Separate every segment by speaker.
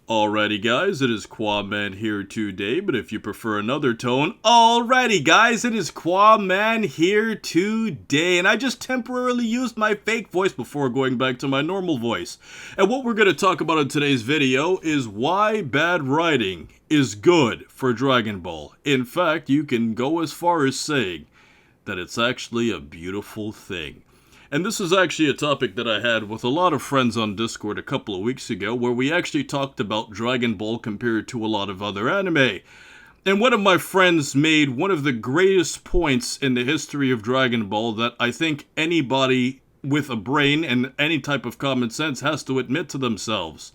Speaker 1: Alrighty guys, it is Qaaman here today, but if you prefer another tone, alrighty guys, it is Qaaman here today, and I just temporarily used my fake voice before going back to my normal voice. And what we're going to talk about in today's video is why bad writing is good for Dragon Ball. In fact, you can go as far as saying that it's actually a beautiful thing. And this is actually a topic that I had with a lot of friends on Discord a couple of weeks ago, where we actually talked about Dragon Ball compared to a lot of other anime. And one of my friends made one of the greatest points in the history of Dragon Ball that I think anybody with a brain and any type of common sense has to admit to themselves.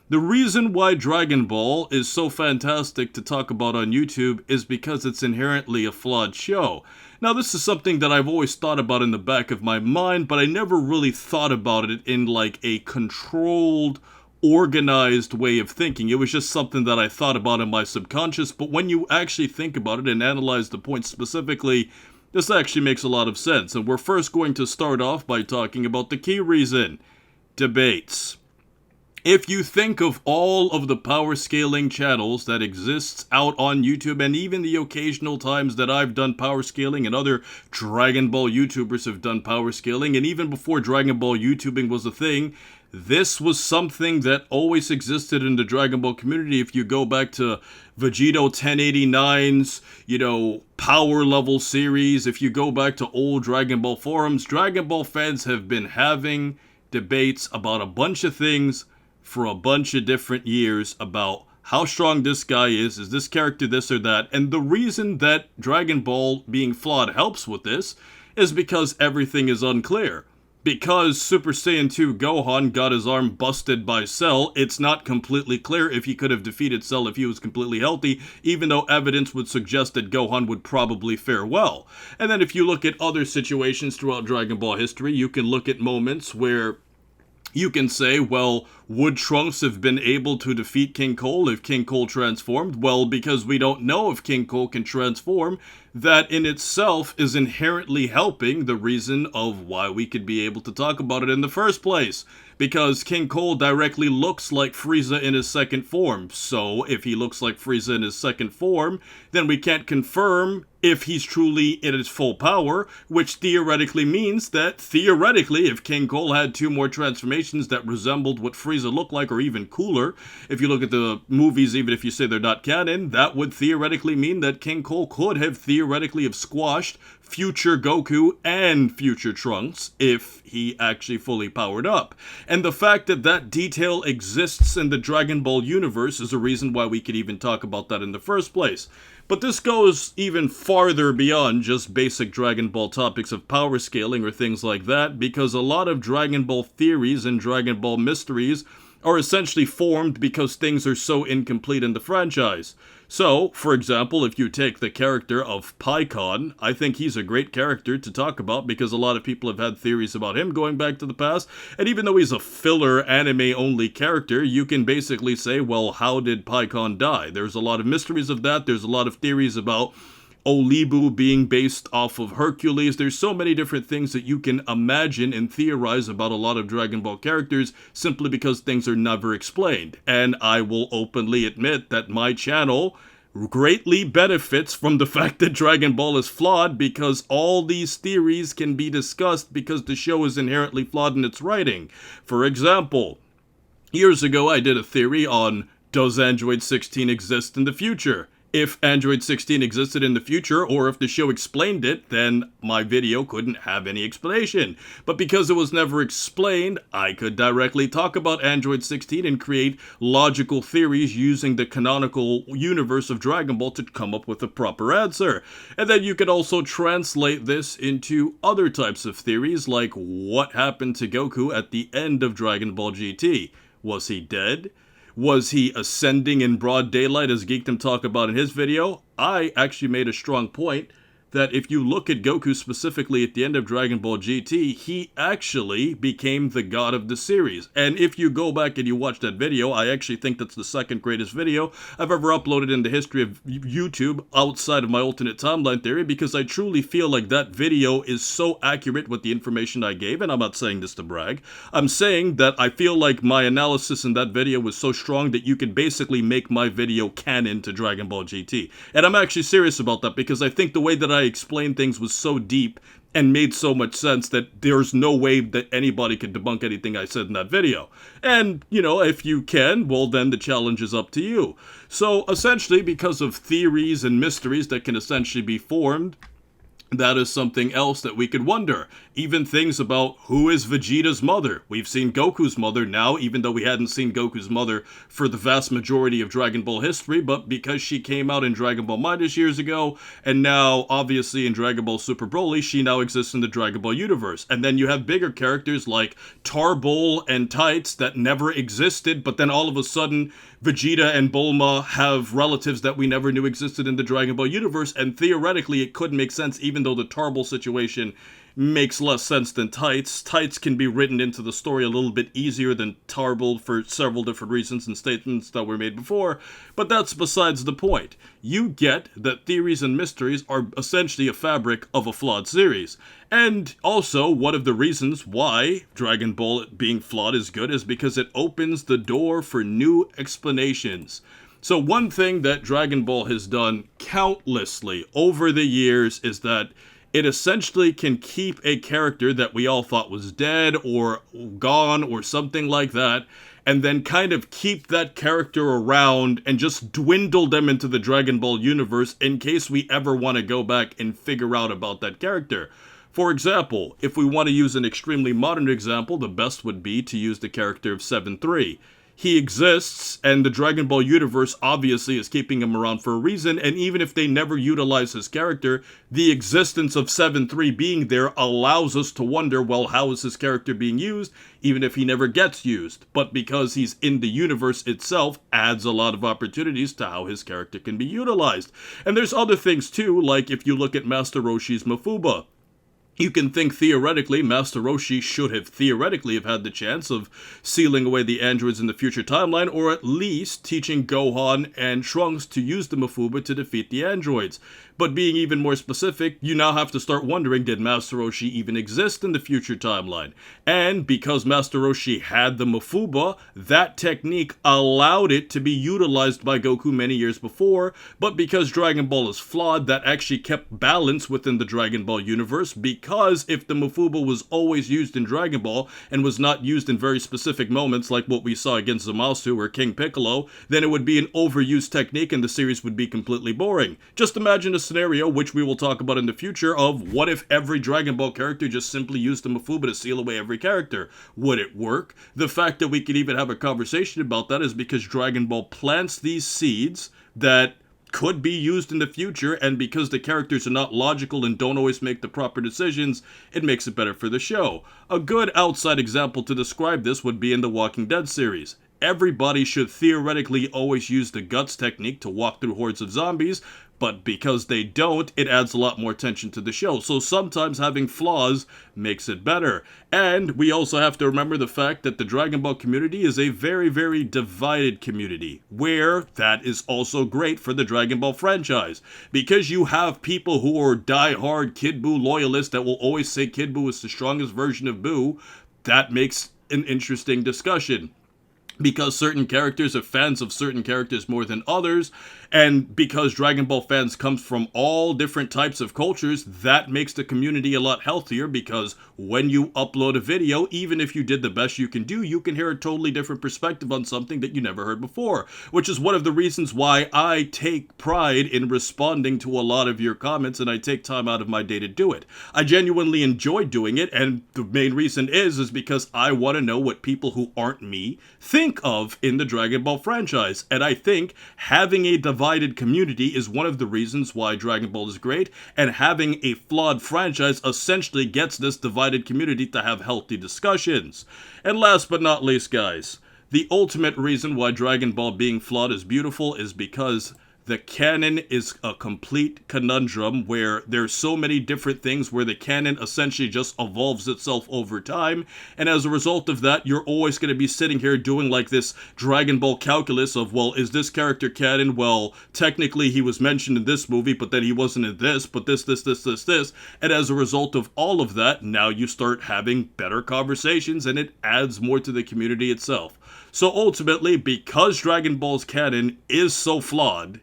Speaker 1: The reason why Dragon Ball is so fantastic to talk about on YouTube is because it's inherently a flawed show. Now, this is something that I've always thought about in the back of my mind, but I never really thought about it in like a controlled, organized way of thinking. It was just something that I thought about in my subconscious, but when you actually think about it and analyze the points specifically, this actually makes a lot of sense. And we're first going to start off by talking about the key reason: debates. If you think of all of the power scaling channels that exists out on YouTube, and even the occasional times that I've done power scaling and other Dragon Ball YouTubers have done power scaling, and even before Dragon Ball YouTubing was a thing, this was something that always existed in the Dragon Ball community. If you go back to Vegito 1089's, power level series, if you go back to old Dragon Ball forums, Dragon Ball fans have been having debates about a bunch of things for a bunch of different years about how strong this guy is this character this or that, and the reason that Dragon Ball being flawed helps with this is because everything is unclear. Because Super Saiyan 2 Gohan got his arm busted by Cell, it's not completely clear if he could have defeated Cell if he was completely healthy, even though evidence would suggest that Gohan would probably fare well. And then if you look at other situations throughout Dragon Ball history, you can look at moments where you can say, well, would Trunks have been able to defeat King Cole if King Cole transformed? Well, because we don't know if King Cole can transform, that in itself is inherently helping the reason of why we could be able to talk about it in the first place. Because King Cole directly looks like Frieza in his second form. So, if he looks like Frieza in his second form, then we can't confirm if he's truly in his full power, which theoretically means that, theoretically, if King Cole had two more transformations that resembled what Frieza looked like, or even cooler, if you look at the movies, even if you say they're not canon, that would theoretically mean that King Cole could have theoretically have squashed future Goku and future Trunks if he actually fully powered up. And the fact that that detail exists in the Dragon Ball universe is a reason why we could even talk about that in the first place. But this goes even farther beyond just basic Dragon Ball topics of power scaling or things like that, because a lot of Dragon Ball theories and Dragon Ball mysteries are essentially formed because things are so incomplete in the franchise. So, for example, if you take the character of Pikkon, I think he's a great character to talk about because a lot of people have had theories about him going back to the past, and even though he's a filler anime-only character, you can basically say, well, how did Pikkon die? There's a lot of mysteries of that, there's a lot of theories about Olibu being based off of Hercules. There's so many different things that you can imagine and theorize about a lot of Dragon Ball characters simply because things are never explained. And I will openly admit that my channel greatly benefits from the fact that Dragon Ball is flawed, because all these theories can be discussed because the show is inherently flawed in its writing. For example, years ago I did a theory on, does Android 16 exist in the future? If Android 16 existed in the future, or if the show explained it, then my video couldn't have any explanation. But because it was never explained, I could directly talk about Android 16 and create logical theories using the canonical universe of Dragon Ball to come up with a proper answer. And then you could also translate this into other types of theories, like what happened to Goku at the end of Dragon Ball GT? Was he dead? Was he ascending in broad daylight as Geekdom talked about in his video? I actually made a strong point that if you look at Goku specifically at the end of Dragon Ball GT, he actually became the god of the series. And if you go back and you watch that video, I actually think that's the second greatest video I've ever uploaded in the history of YouTube outside of my alternate timeline theory, because I truly feel like that video is so accurate with the information I gave, and I'm not saying this to brag. I'm saying that I feel like my analysis in that video was so strong that you could basically make my video canon to Dragon Ball GT. And I'm actually serious about that, because I think the way that I explained things was so deep and made so much sense that there's no way that anybody could debunk anything I said in that video. And, you know, if you can, well, then the challenge is up to you. So, essentially, because of theories and mysteries that can essentially be formed, that is something else that we could wonder. Even things about who is Vegeta's mother. We've seen Goku's mother now, even though we hadn't seen Goku's mother for the vast majority of Dragon Ball history, but because she came out in Dragon Ball Minus years ago, and now, obviously, in Dragon Ball Super Broly, she now exists in the Dragon Ball universe. And then you have bigger characters like Tarbol and Tights that never existed, but then all of a sudden, Vegeta and Bulma have relatives that we never knew existed in the Dragon Ball universe, and theoretically it could make sense even though the Tarbol situation makes less sense than Tights. Tights can be written into the story a little bit easier than Tarbol for several different reasons and statements that were made before, but that's besides the point. You get that theories and mysteries are essentially a fabric of a flawed series. And also, one of the reasons why Dragon Ball being flawed is good is because it opens the door for new explanations. So one thing that Dragon Ball has done countlessly over the years is that it essentially can keep a character that we all thought was dead or gone or something like that, and then kind of keep that character around and just dwindle them into the Dragon Ball universe in case we ever want to go back and figure out about that character. For example, if we want to use an extremely modern example, the best would be to use the character of 7-3. He exists, and the Dragon Ball universe obviously is keeping him around for a reason, and even if they never utilize his character, the existence of 7-3 being there allows us to wonder, well, how is his character being used, even if he never gets used? But because he's in the universe itself, adds a lot of opportunities to how his character can be utilized. And there's other things too, like if you look at Master Roshi's Mafuba. You can think theoretically Master Roshi should have theoretically have had the chance of sealing away the androids in the future timeline, or at least teaching Gohan and Trunks to use the Mafuba to defeat the androids. But being even more specific, you now have to start wondering, did Master Roshi even exist in the future timeline? And because Master Roshi had the Mafuba, that technique allowed it to be utilized by Goku many years before, but because Dragon Ball is flawed, that actually kept balance within the Dragon Ball universe, because if the Mafuba was always used in Dragon Ball and was not used in very specific moments like what we saw against Zamasu or King Piccolo, then it would be an overused technique and the series would be completely boring. Just imagine a scenario, which we will talk about in the future, of what if every Dragon Ball character just simply used the Mafuba to seal away every character? Would it work? The fact that we could even have a conversation about that is because Dragon Ball plants these seeds that could be used in the future, and because the characters are not logical and don't always make the proper decisions, it makes it better for the show. A good outside example to describe this would be in the Walking Dead series. Everybody should theoretically always use the guts technique to walk through hordes of zombies, but because they don't, it adds a lot more tension to the show. So sometimes having flaws makes it better. And we also have to remember the fact that the Dragon Ball community is a very, very divided community, where that is also great for the Dragon Ball franchise. Because you have people who are die-hard Kid Buu loyalists that will always say Kid Buu is the strongest version of Buu, that makes an interesting discussion. Because certain characters are fans of certain characters more than others, and because Dragon Ball fans come from all different types of cultures, that makes the community a lot healthier, because when you upload a video, even if you did the best you can do, you can hear a totally different perspective on something that you never heard before, which is one of the reasons why I take pride in responding to a lot of your comments, and I take time out of my day to do it. I genuinely enjoy doing it, and the main reason is because I want to know what people who aren't me think of in the Dragon Ball franchise, and I think having a divided community is one of the reasons why Dragon Ball is great, and having a flawed franchise essentially gets this divided community to have healthy discussions. And last but not least, guys, the ultimate reason why Dragon Ball being flawed is beautiful is because the canon is a complete conundrum where there's so many different things where the canon essentially just evolves itself over time, and as a result of that, you're always going to be sitting here doing like this Dragon Ball calculus of, well, is this character canon? Well, technically he was mentioned in this movie, but then he wasn't in this, but this, and as a result of all of that, now you start having better conversations, and it adds more to the community itself. So ultimately, because Dragon Ball's canon is so flawed,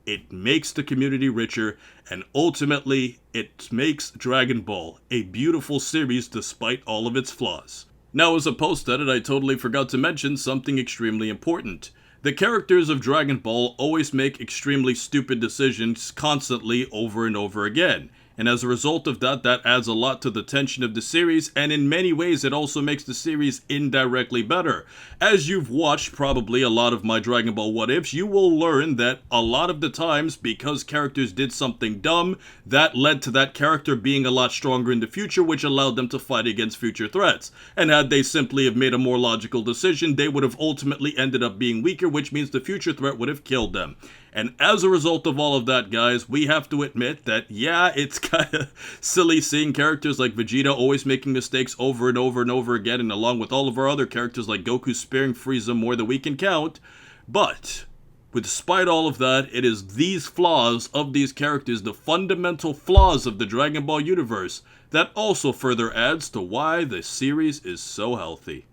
Speaker 1: it makes the community richer, and ultimately, it makes Dragon Ball a beautiful series despite all of its flaws. Now, as a post-edit, I totally forgot to mention something extremely important. The characters of Dragon Ball always make extremely stupid decisions constantly over and over again. And as a result of that, that adds a lot to the tension of the series, and in many ways it also makes the series indirectly better. As you've watched probably a lot of my Dragon Ball What Ifs, you will learn that a lot of the times, because characters did something dumb, that led to that character being a lot stronger in the future, which allowed them to fight against future threats. And had they simply have made a more logical decision, they would have ultimately ended up being weaker, which means the future threat would have killed them. And as a result of all of that, guys, we have to admit that, yeah, it's kind of silly seeing characters like Vegeta always making mistakes over and over and over again, and along with all of our other characters like Goku sparing Frieza more than we can count. But, despite all of that, it is these flaws of these characters, the fundamental flaws of the Dragon Ball universe, that also further adds to why the series is so healthy.